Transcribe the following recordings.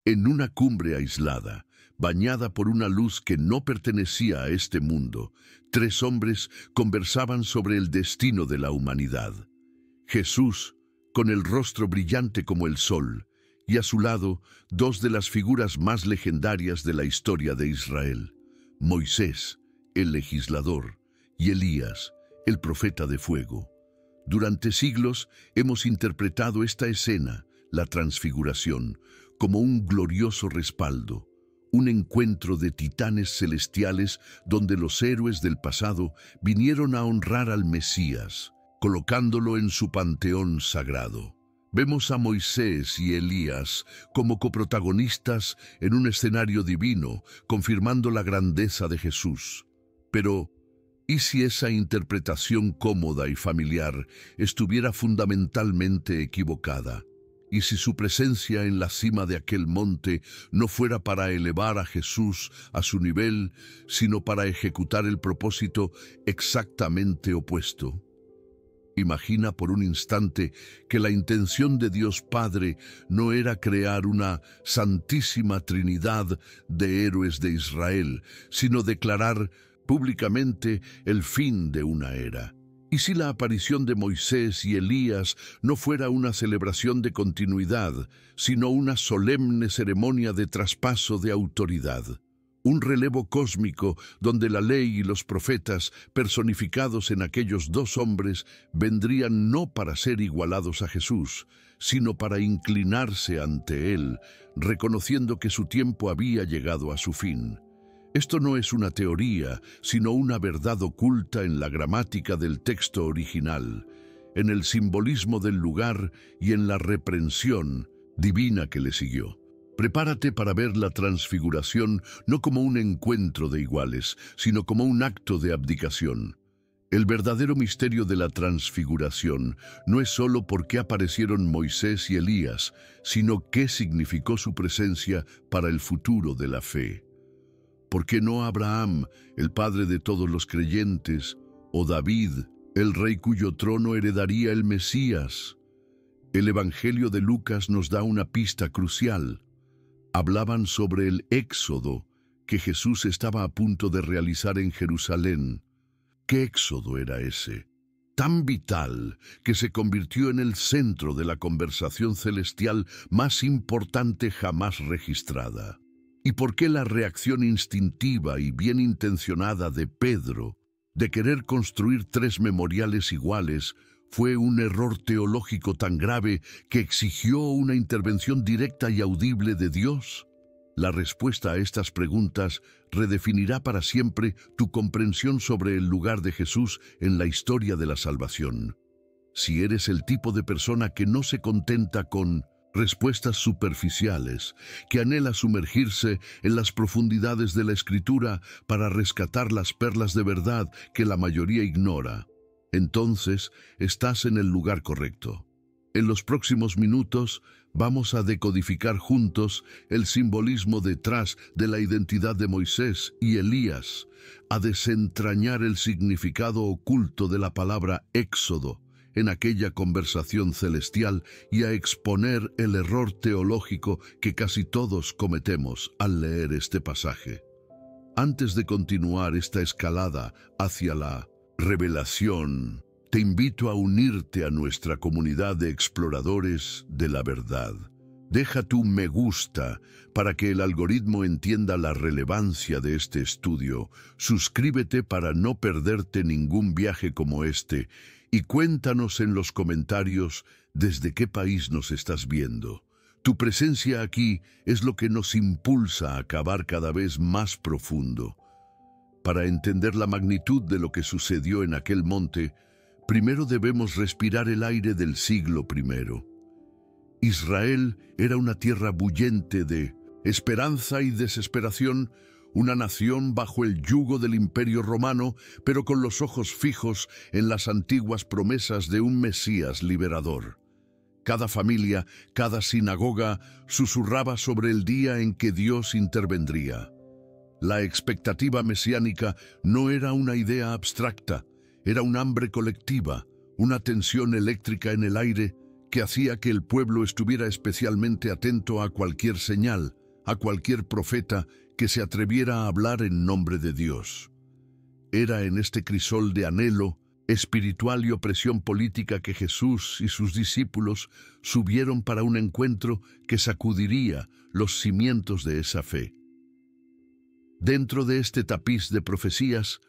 En una cumbre aislada, bañada por una luz que no pertenecía a este mundo, tres hombres conversaban sobre el destino de la humanidad. Jesús, con el rostro brillante como el sol, y a su lado, dos de las figuras más legendarias de la historia de Israel: Moisés, el legislador, y Elías, el profeta de fuego. Durante siglos hemos interpretado esta escena, la transfiguración, como un glorioso respaldo, un encuentro de titanes celestiales donde los héroes del pasado vinieron a honrar al Mesías, colocándolo en su panteón sagrado. Vemos a Moisés y Elías como coprotagonistas en un escenario divino, confirmando la grandeza de Jesús. Pero, ¿y si esa interpretación cómoda y familiar estuviera fundamentalmente equivocada? ¿Y si su presencia en la cima de aquel monte no fuera para elevar a Jesús a su nivel, sino para ejecutar el propósito exactamente opuesto? Imagina por un instante que la intención de Dios Padre no era crear una santísima Trinidad de héroes de Israel, sino declarar públicamente el fin de una era. ¿Y si la aparición de Moisés y Elías no fuera una celebración de continuidad, sino una solemne ceremonia de traspaso de autoridad? Un relevo cósmico donde la ley y los profetas, personificados en aquellos dos hombres, vendrían no para ser igualados a Jesús, sino para inclinarse ante Él, reconociendo que su tiempo había llegado a su fin. Esto no es una teoría, sino una verdad oculta en la gramática del texto original, en el simbolismo del lugar y en la reprensión divina que le siguió. Prepárate para ver la transfiguración no como un encuentro de iguales, sino como un acto de abdicación. El verdadero misterio de la transfiguración no es solo por qué aparecieron Moisés y Elías, sino qué significó su presencia para el futuro de la fe. ¿Por qué no Abraham, el padre de todos los creyentes, o David, el rey cuyo trono heredaría el Mesías? El Evangelio de Lucas nos da una pista crucial. Hablaban sobre el éxodo que Jesús estaba a punto de realizar en Jerusalén. ¿Qué éxodo era ese? Tan vital que se convirtió en el centro de la conversación celestial más importante jamás registrada. ¿Y por qué la reacción instintiva y bien intencionada de Pedro de querer construir tres memoriales iguales fue un error teológico tan grave que exigió una intervención directa y audible de Dios? La respuesta a estas preguntas redefinirá para siempre tu comprensión sobre el lugar de Jesús en la historia de la salvación. Si eres el tipo de persona que no se contenta con respuestas superficiales, que anhela sumergirse en las profundidades de la Escritura para rescatar las perlas de verdad que la mayoría ignora, entonces estás en el lugar correcto. En los próximos minutos vamos a decodificar juntos el simbolismo detrás de la identidad de Moisés y Elías, a desentrañar el significado oculto de la palabra éxodo en aquella conversación celestial y a exponer el error teológico que casi todos cometemos al leer este pasaje. Antes de continuar esta escalada hacia la revelación, te invito a unirte a nuestra comunidad de exploradores de la verdad. Deja tu me gusta para que el algoritmo entienda la relevancia de este estudio. Suscríbete para no perderte ningún viaje como este y cuéntanos en los comentarios desde qué país nos estás viendo. Tu presencia aquí es lo que nos impulsa a cavar cada vez más profundo. Para entender la magnitud de lo que sucedió en aquel monte, primero debemos respirar el aire del siglo I. Israel era una tierra bullente de esperanza y desesperación, una nación bajo el yugo del Imperio Romano, pero con los ojos fijos en las antiguas promesas de un Mesías liberador. Cada familia, cada sinagoga susurraba sobre el día en que Dios intervendría. La expectativa mesiánica no era una idea abstracta, era un hambre colectiva, una tensión eléctrica en el aire que hacía que el pueblo estuviera especialmente atento a cualquier señal, a cualquier profeta que se atreviera a hablar en nombre de Dios. Era en este crisol de anhelo espiritual y opresión política que Jesús y sus discípulos subieron para un encuentro que sacudiría los cimientos de esa fe. Dentro de este tapiz de profecías,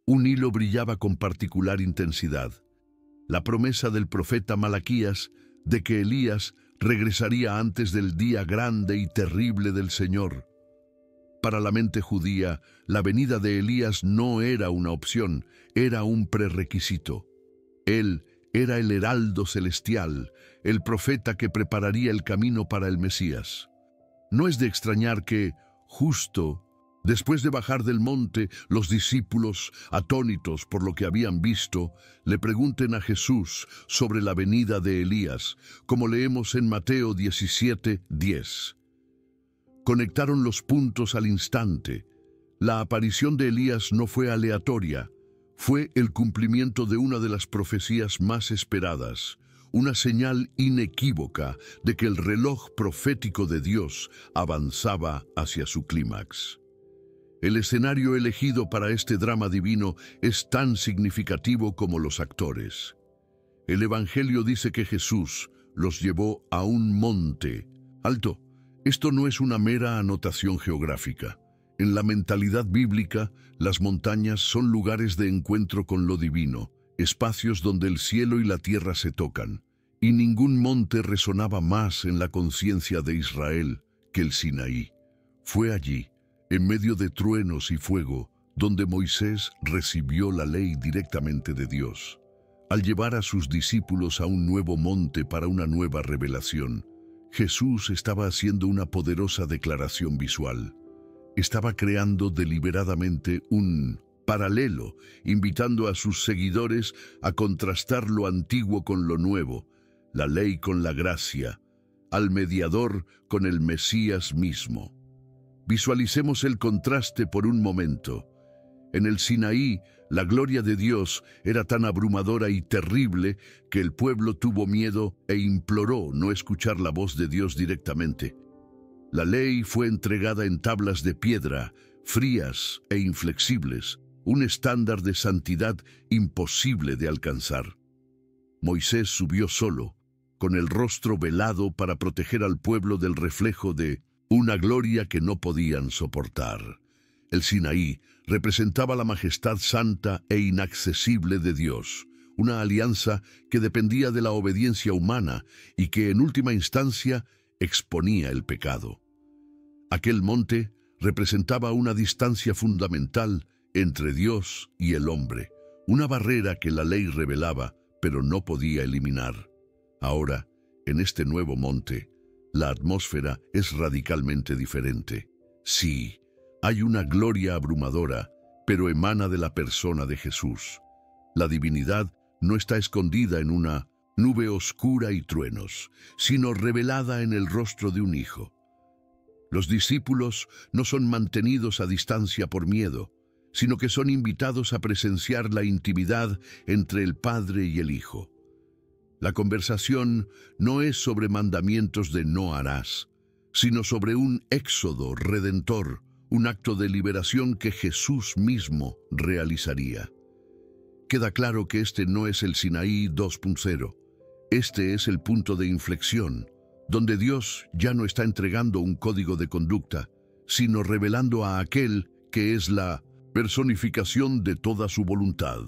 un hilo brillaba con particular intensidad: la promesa del profeta Malaquías de que Elías regresaría antes del día grande y terrible del Señor. Para la mente judía, la venida de Elías no era una opción, era un prerequisito. Él era el heraldo celestial, el profeta que prepararía el camino para el Mesías. No es de extrañar que, justo después de bajar del monte, los discípulos, atónitos por lo que habían visto, le pregunten a Jesús sobre la venida de Elías, como leemos en Mateo 17:10. Conectaron los puntos al instante. La aparición de Elías no fue aleatoria, fue el cumplimiento de una de las profecías más esperadas, una señal inequívoca de que el reloj profético de Dios avanzaba hacia su clímax. El escenario elegido para este drama divino es tan significativo como los actores. El Evangelio dice que Jesús los llevó a un monte. Alto, esto no es una mera anotación geográfica. En la mentalidad bíblica, las montañas son lugares de encuentro con lo divino, espacios donde el cielo y la tierra se tocan, y ningún monte resonaba más en la conciencia de Israel que el Sinaí. Fue allí, en medio de truenos y fuego, donde Moisés recibió la ley directamente de Dios. Al llevar a sus discípulos a un nuevo monte para una nueva revelación, Jesús estaba haciendo una poderosa declaración visual. Estaba creando deliberadamente un paralelo, invitando a sus seguidores a contrastar lo antiguo con lo nuevo, la ley con la gracia, al mediador con el Mesías mismo. Visualicemos el contraste por un momento. En el Sinaí, la gloria de Dios era tan abrumadora y terrible que el pueblo tuvo miedo e imploró no escuchar la voz de Dios directamente. La ley fue entregada en tablas de piedra, frías e inflexibles, un estándar de santidad imposible de alcanzar. Moisés subió solo, con el rostro velado para proteger al pueblo del reflejo de una gloria que no podían soportar. El Sinaí representaba la majestad santa e inaccesible de Dios, una alianza que dependía de la obediencia humana y que en última instancia exponía el pecado. Aquel monte representaba una distancia fundamental entre Dios y el hombre, una barrera que la ley revelaba, pero no podía eliminar. Ahora, en este nuevo monte, la atmósfera es radicalmente diferente. Sí, hay una gloria abrumadora, pero emana de la persona de Jesús. La divinidad no está escondida en una nube oscura y truenos, sino revelada en el rostro de un hijo. Los discípulos no son mantenidos a distancia por miedo, sino que son invitados a presenciar la intimidad entre el Padre y el Hijo. La conversación no es sobre mandamientos de no harás, sino sobre un éxodo redentor, un acto de liberación que Jesús mismo realizaría. Queda claro que este no es el Sinaí 2.0. Este es el punto de inflexión, donde Dios ya no está entregando un código de conducta, sino revelando a aquel que es la personificación de toda su voluntad.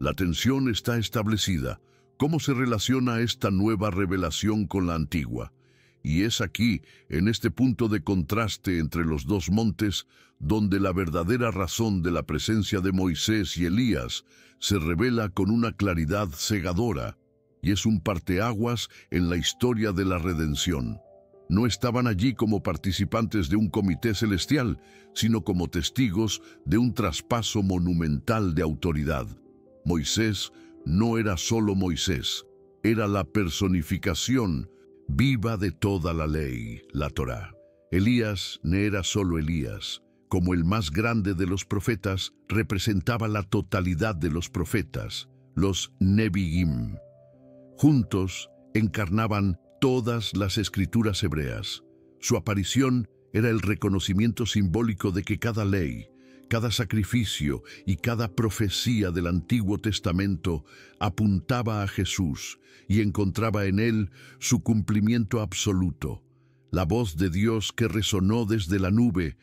La tensión está establecida. ¿Cómo se relaciona esta nueva revelación con la antigua? Y es aquí, en este punto de contraste entre los dos montes, donde la verdadera razón de la presencia de Moisés y Elías se revela con una claridad cegadora, y es un parteaguas en la historia de la redención. No estaban allí como participantes de un comité celestial, sino como testigos de un traspaso monumental de autoridad. Moisés no era solo Moisés, era la personificación viva de toda la ley, la Torá. Elías no era solo Elías. Como el más grande de los profetas, representaba la totalidad de los profetas, los Neviim. Juntos, encarnaban todas las escrituras hebreas. Su aparición era el reconocimiento simbólico de que cada ley, cada sacrificio y cada profecía del Antiguo Testamento apuntaba a Jesús y encontraba en él su cumplimiento absoluto. La voz de Dios que resonó desde la nube,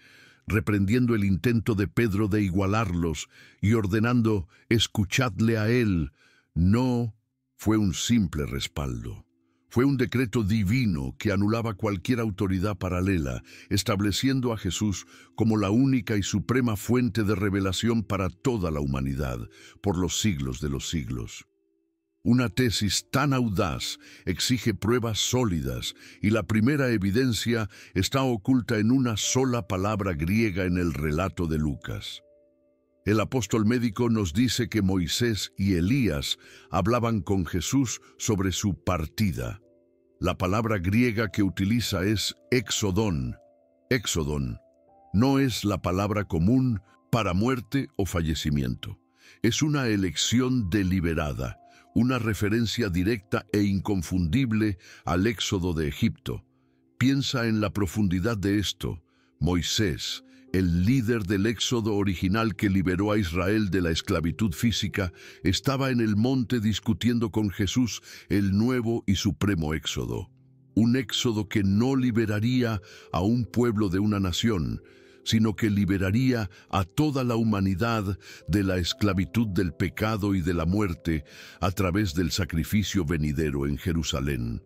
reprendiendo el intento de Pedro de igualarlos y ordenando «escuchadle a él», no fue un simple respaldo. Fue un decreto divino que anulaba cualquier autoridad paralela, estableciendo a Jesús como la única y suprema fuente de revelación para toda la humanidad, por los siglos de los siglos. Una tesis tan audaz exige pruebas sólidas, y la primera evidencia está oculta en una sola palabra griega en el relato de Lucas. El apóstol médico nos dice que Moisés y Elías hablaban con Jesús sobre su partida. La palabra griega que utiliza es éxodon. Éxodon no es la palabra común para muerte o fallecimiento. Es una elección deliberada, una referencia directa e inconfundible al éxodo de Egipto. Piensa en la profundidad de esto. Moisés, el líder del éxodo original que liberó a Israel de la esclavitud física, estaba en el monte discutiendo con Jesús el nuevo y supremo éxodo. Un éxodo que no liberaría a un pueblo de una nación, sino que liberaría a toda la humanidad de la esclavitud del pecado y de la muerte a través del sacrificio venidero en Jerusalén.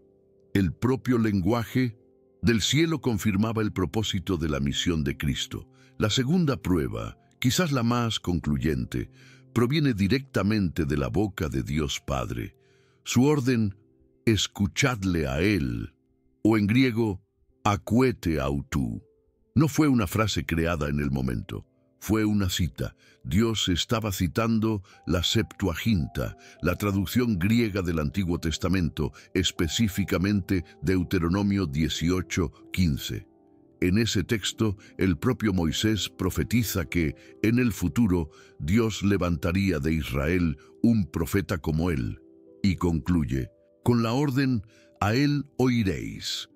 El propio lenguaje del cielo confirmaba el propósito de la misión de Cristo. La segunda prueba, quizás la más concluyente, proviene directamente de la boca de Dios Padre. Su orden, escuchadle a él, o en griego, akuete autou. No fue una frase creada en el momento, fue una cita. Dios estaba citando la Septuaginta, la traducción griega del Antiguo Testamento, específicamente Deuteronomio 18:15. En ese texto, el propio Moisés profetiza que, en el futuro, Dios levantaría de Israel un profeta como él, y concluye, con la orden, a él oiréis.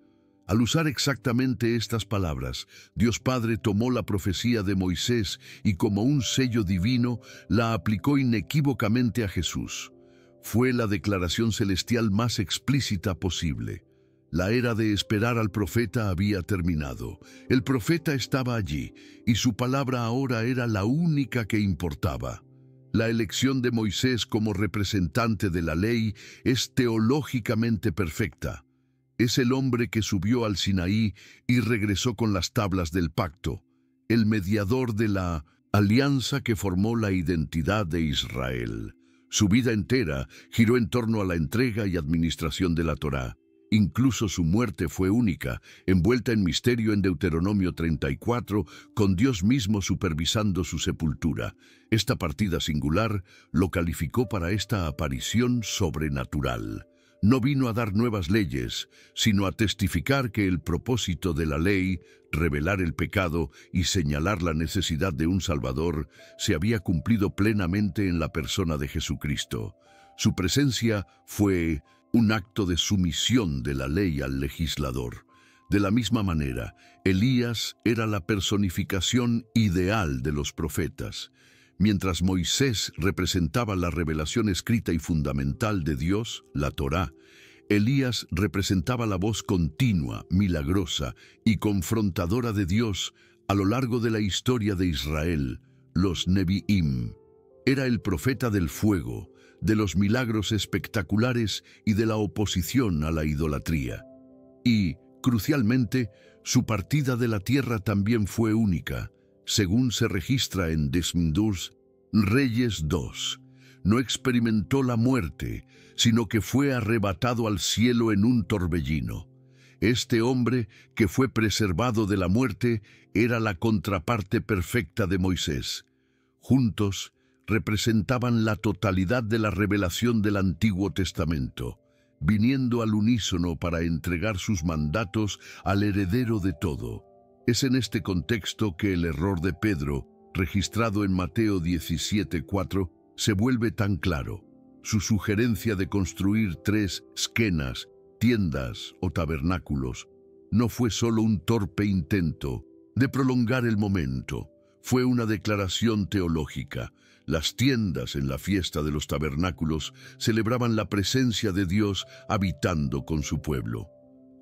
Al usar exactamente estas palabras, Dios Padre tomó la profecía de Moisés y como un sello divino la aplicó inequívocamente a Jesús. Fue la declaración celestial más explícita posible. La era de esperar al profeta había terminado. El profeta estaba allí y su palabra ahora era la única que importaba. La elección de Moisés como representante de la ley es teológicamente perfecta. Es el hombre que subió al Sinaí y regresó con las tablas del pacto, el mediador de la alianza que formó la identidad de Israel. Su vida entera giró en torno a la entrega y administración de la Torá. Incluso su muerte fue única, envuelta en misterio en Deuteronomio 34, con Dios mismo supervisando su sepultura. Esta partida singular lo calificó para esta aparición sobrenatural. No vino a dar nuevas leyes, sino a testificar que el propósito de la ley, revelar el pecado y señalar la necesidad de un Salvador, se había cumplido plenamente en la persona de Jesucristo. Su presencia fue un acto de sumisión de la ley al legislador. De la misma manera, Elías era la personificación ideal de los profetas. Mientras Moisés representaba la revelación escrita y fundamental de Dios, la Torá, Elías representaba la voz continua, milagrosa y confrontadora de Dios a lo largo de la historia de Israel, los Nevi'im. Era el profeta del fuego, de los milagros espectaculares y de la oposición a la idolatría. Y, crucialmente, su partida de la tierra también fue única, según se registra en Desmdurs, Reyes 2. No experimentó la muerte, sino que fue arrebatado al cielo en un torbellino. Este hombre, que fue preservado de la muerte, era la contraparte perfecta de Moisés. Juntos, representaban la totalidad de la revelación del Antiguo Testamento, viniendo al unísono para entregar sus mandatos al heredero de todo. Es en este contexto que el error de Pedro, registrado en Mateo 17:4, se vuelve tan claro. Su sugerencia de construir 3 esquenas tiendas o tabernáculos, no fue solo un torpe intento de prolongar el momento, fue una declaración teológica. Las tiendas en la fiesta de los tabernáculos celebraban la presencia de Dios habitando con su pueblo.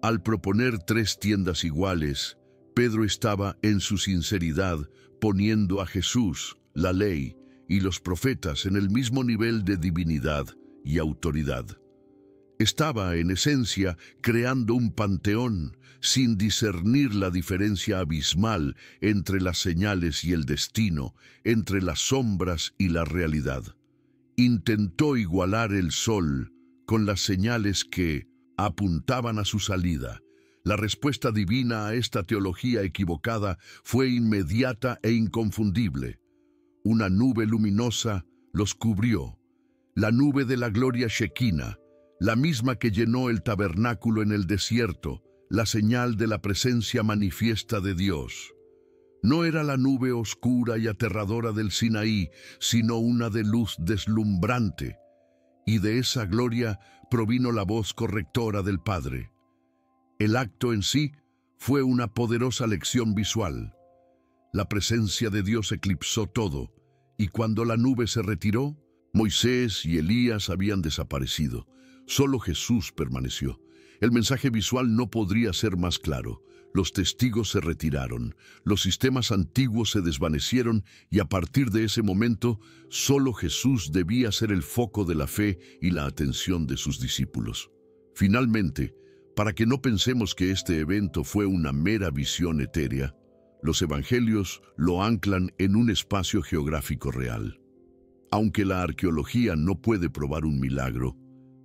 Al proponer 3 tiendas iguales, Pedro estaba en su sinceridad poniendo a Jesús, la ley y los profetas en el mismo nivel de divinidad y autoridad. Estaba, en esencia, creando un panteón, sin discernir la diferencia abismal entre las señales y el destino, entre las sombras y la realidad. Intentó igualar el sol con las señales que apuntaban a su salida. La respuesta divina a esta teología equivocada fue inmediata e inconfundible. Una nube luminosa los cubrió, la nube de la gloria Shekinah, la misma que llenó el tabernáculo en el desierto, la señal de la presencia manifiesta de Dios. No era la nube oscura y aterradora del Sinaí, sino una de luz deslumbrante, y de esa gloria provino la voz correctora del Padre. El acto en sí fue una poderosa lección visual. La presencia de Dios eclipsó todo, y cuando la nube se retiró, Moisés y Elías habían desaparecido. Solo Jesús permaneció. El mensaje visual no podría ser más claro. Los testigos se retiraron, los sistemas antiguos se desvanecieron y a partir de ese momento, solo Jesús debía ser el foco de la fe y la atención de sus discípulos. Finalmente, para que no pensemos que este evento fue una mera visión etérea, los evangelios lo anclan en un espacio geográfico real. Aunque la arqueología no puede probar un milagro,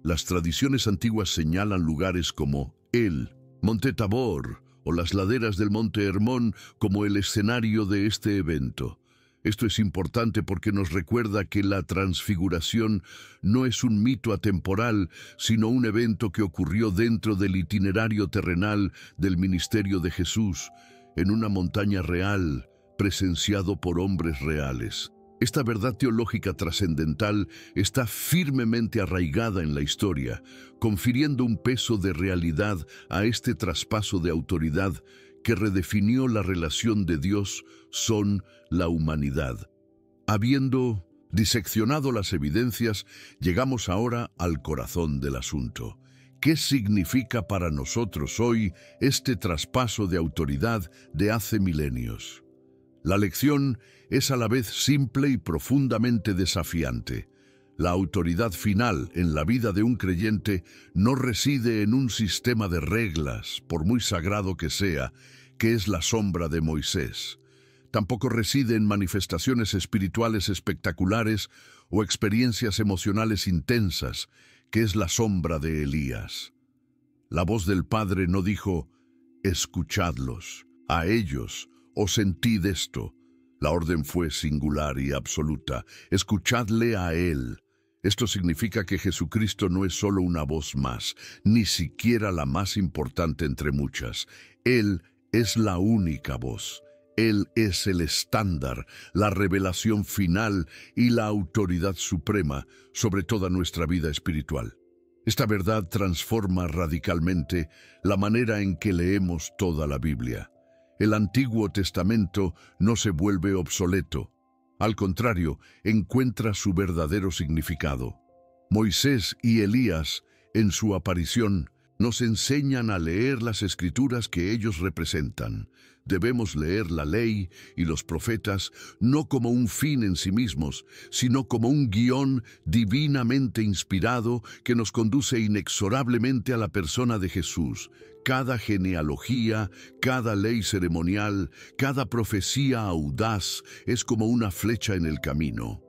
las tradiciones antiguas señalan lugares como el Monte Tabor o las laderas del Monte Hermón como el escenario de este evento. Esto es importante porque nos recuerda que la transfiguración no es un mito atemporal, sino un evento que ocurrió dentro del itinerario terrenal del ministerio de Jesús, en una montaña real, presenciado por hombres reales. Esta verdad teológica trascendental está firmemente arraigada en la historia, confiriendo un peso de realidad a este traspaso de autoridad que redefinió la relación de Dios con la humanidad. Habiendo diseccionado las evidencias, llegamos ahora al corazón del asunto. ¿Qué significa para nosotros hoy este traspaso de autoridad de hace milenios? La lección es a la vez simple y profundamente desafiante. La autoridad final en la vida de un creyente no reside en un sistema de reglas, por muy sagrado que sea, que es la sombra de Moisés. Tampoco reside en manifestaciones espirituales espectaculares o experiencias emocionales intensas, que es la sombra de Elías. La voz del Padre no dijo, escuchadlos, a ellos, o sentid esto. La orden fue singular y absoluta. Escuchadle a Él. Esto significa que Jesucristo no es solo una voz más, ni siquiera la más importante entre muchas. Él es la única voz. Él es el estándar, la revelación final y la autoridad suprema sobre toda nuestra vida espiritual. Esta verdad transforma radicalmente la manera en que leemos toda la Biblia. El Antiguo Testamento no se vuelve obsoleto. Al contrario, encuentra su verdadero significado. Moisés y Elías, en su aparición, nos enseñan a leer las escrituras que ellos representan. Debemos leer la ley y los profetas no como un fin en sí mismos, sino como un guión divinamente inspirado que nos conduce inexorablemente a la persona de Jesús. Cada genealogía, cada ley ceremonial, cada profecía audaz es como una flecha en el camino.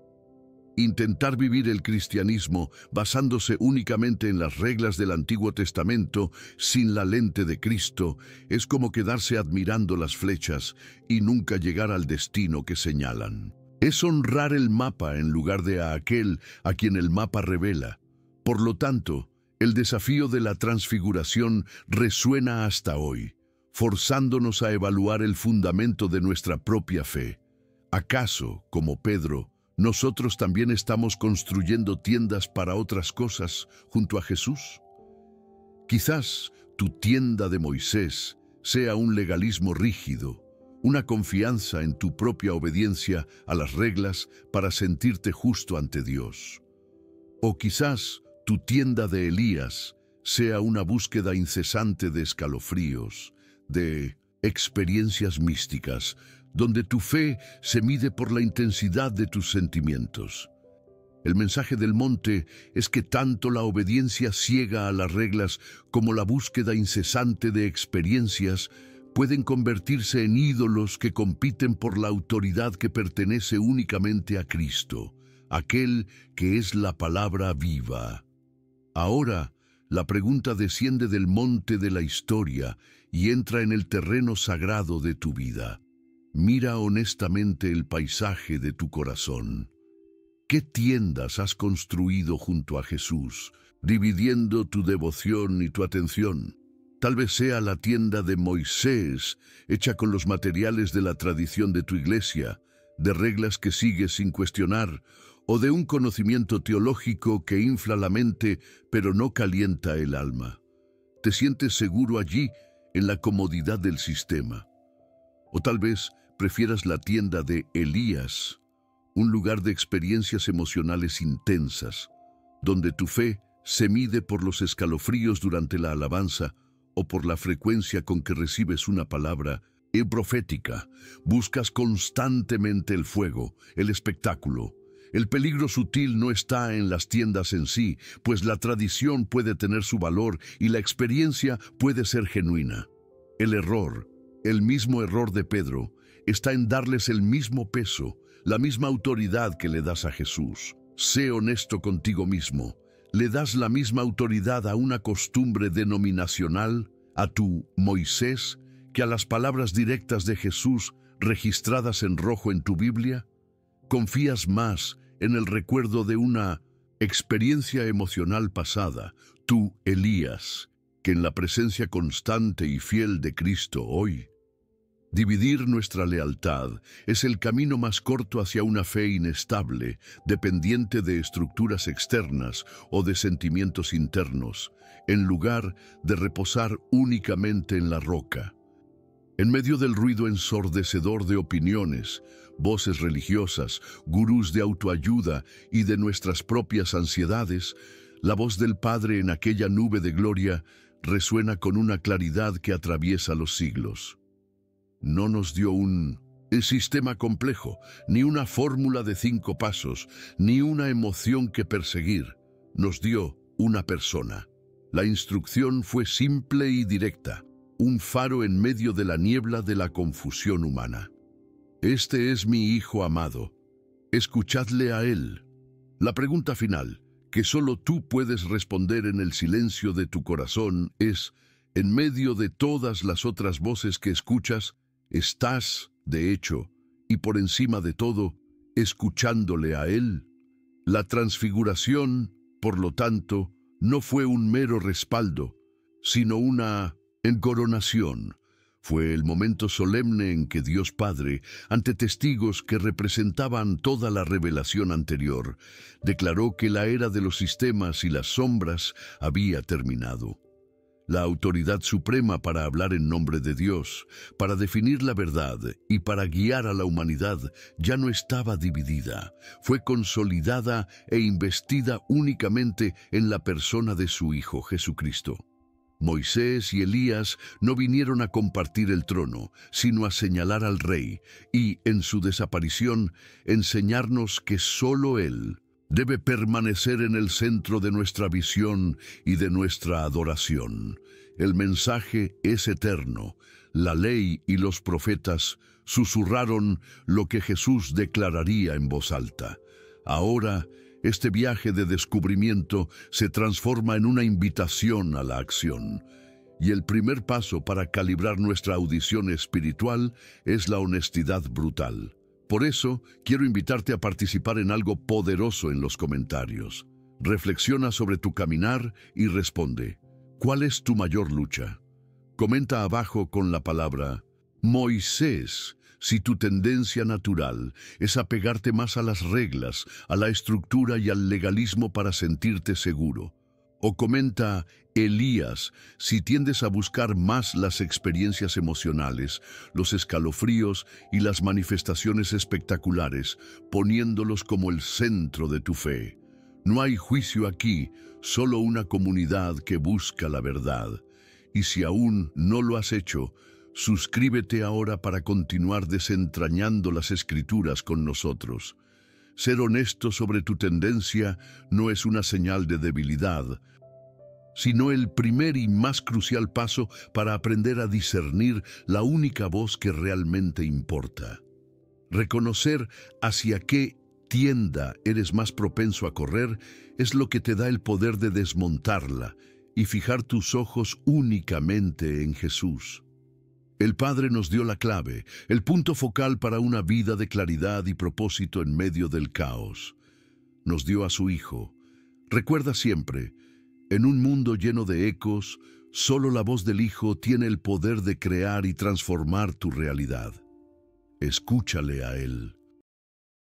Intentar vivir el cristianismo basándose únicamente en las reglas del Antiguo Testamento sin la lente de Cristo es como quedarse admirando las flechas y nunca llegar al destino que señalan. Es honrar el mapa en lugar de a aquel a quien el mapa revela. Por lo tanto, el desafío de la transfiguración resuena hasta hoy, forzándonos a evaluar el fundamento de nuestra propia fe. ¿Acaso, como Pedro, nosotros también estamos construyendo tiendas para otras cosas junto a Jesús? Quizás tu tienda de Moisés sea un legalismo rígido, una confianza en tu propia obediencia a las reglas para sentirte justo ante Dios. O quizás tu tienda de Elías sea una búsqueda incesante de escalofríos, de experiencias místicas, donde tu fe se mide por la intensidad de tus sentimientos. El mensaje del monte es que tanto la obediencia ciega a las reglas como la búsqueda incesante de experiencias pueden convertirse en ídolos que compiten por la autoridad que pertenece únicamente a Cristo, aquel que es la palabra viva. Ahora, la pregunta desciende del monte de la historia y entra en el terreno sagrado de tu vida. Mira honestamente el paisaje de tu corazón. ¿Qué tiendas has construido junto a Jesús, dividiendo tu devoción y tu atención? Tal vez sea la tienda de Moisés, hecha con los materiales de la tradición de tu iglesia, de reglas que sigues sin cuestionar, o de un conocimiento teológico que infla la mente pero no calienta el alma. Te sientes seguro allí, en la comodidad del sistema. O tal vez prefieras la tienda de Elías, un lugar de experiencias emocionales intensas, donde tu fe se mide por los escalofríos durante la alabanza o por la frecuencia con que recibes una palabra profética. Buscas constantemente el fuego, el espectáculo. El peligro sutil no está en las tiendas en sí, pues la tradición puede tener su valor y la experiencia puede ser genuina. El error, el mismo error de Pedro, está en darles el mismo peso, la misma autoridad que le das a Jesús. Sé honesto contigo mismo. ¿Le das la misma autoridad a una costumbre denominacional, a tu Moisés, que a las palabras directas de Jesús registradas en rojo en tu Biblia? ¿Confías más en el recuerdo de una experiencia emocional pasada, tu Elías, que en la presencia constante y fiel de Cristo hoy? Dividir nuestra lealtad es el camino más corto hacia una fe inestable, dependiente de estructuras externas o de sentimientos internos, en lugar de reposar únicamente en la roca. En medio del ruido ensordecedor de opiniones, voces religiosas, gurús de autoayuda y de nuestras propias ansiedades, la voz del Padre en aquella nube de gloria resuena con una claridad que atraviesa los siglos. No nos dio un sistema complejo, ni una fórmula de 5 pasos, ni una emoción que perseguir. Nos dio una persona. La instrucción fue simple y directa, un faro en medio de la niebla de la confusión humana. Este es mi Hijo amado. Escuchadle a él. La pregunta final, que solo tú puedes responder en el silencio de tu corazón, es, en medio de todas las otras voces que escuchas, ¿estás, de hecho, y por encima de todo, escuchándole a él? La transfiguración, por lo tanto, no fue un mero respaldo, sino una encoronación. Fue el momento solemne en que Dios Padre, ante testigos que representaban toda la revelación anterior, declaró que la era de los sistemas y las sombras había terminado. La autoridad suprema para hablar en nombre de Dios, para definir la verdad y para guiar a la humanidad ya no estaba dividida, fue consolidada e investida únicamente en la persona de su Hijo Jesucristo. Moisés y Elías no vinieron a compartir el trono, sino a señalar al Rey y, en su desaparición, enseñarnos que solo Él debe permanecer en el centro de nuestra visión y de nuestra adoración. El mensaje es eterno. La ley y los profetas susurraron lo que Jesús declararía en voz alta. Ahora, este viaje de descubrimiento se transforma en una invitación a la acción. Y el primer paso para calibrar nuestra audición espiritual es la honestidad brutal. Por eso, quiero invitarte a participar en algo poderoso en los comentarios. Reflexiona sobre tu caminar y responde. ¿Cuál es tu mayor lucha? Comenta abajo con la palabra Moisés, si tu tendencia natural es apegarte más a las reglas, a la estructura y al legalismo para sentirte seguro. O comenta Elías si tiendes a buscar más las experiencias emocionales, los escalofríos y las manifestaciones espectaculares, poniéndolos como el centro de tu fe. No hay juicio aquí, solo una comunidad que busca la verdad. Y si aún no lo has hecho, suscríbete ahora para continuar desentrañando las Escrituras con nosotros. Ser honesto sobre tu tendencia no es una señal de debilidad, sino el primer y más crucial paso para aprender a discernir la única voz que realmente importa. Reconocer hacia qué tienda eres más propenso a correr es lo que te da el poder de desmontarla y fijar tus ojos únicamente en Jesús. El Padre nos dio la clave, el punto focal para una vida de claridad y propósito en medio del caos. Nos dio a su Hijo. Recuerda siempre, en un mundo lleno de ecos, solo la voz del Hijo tiene el poder de crear y transformar tu realidad. Escúchale a Él.